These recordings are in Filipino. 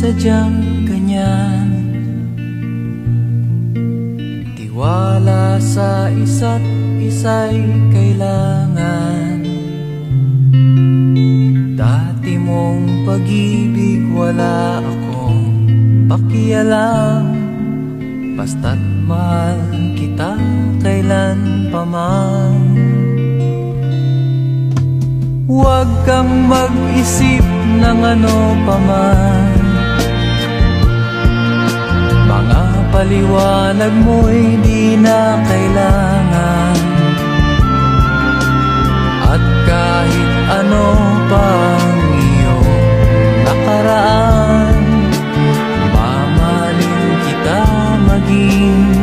sadyang ganyan. Tiwala sa isa't isa'y kailangan. Dati mong pag-ibig wala akong pakialam, basta't mahal kita kailan pa man. Huwag kang mag-isip ng ano pa man, mga paliwanag mo'y di na kailangan. At kahit ano pang iyong nakaraan, mamahalin kita maging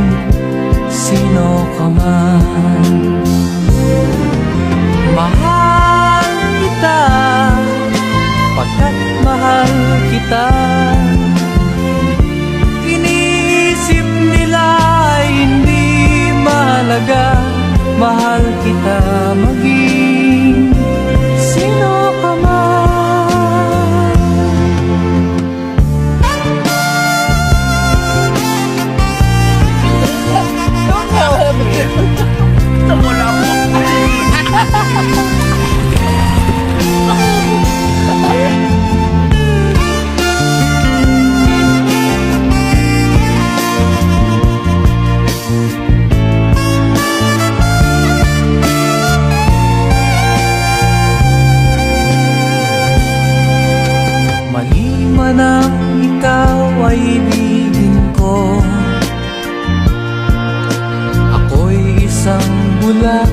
sino ka man. Mahal kita pagkat mahal kita. Iniisip nila hindi mahalaga, mahal kita maging sino ka man. Wala mo. Mali man ang ikaw ay ibigin ko. Ako'y isang bulag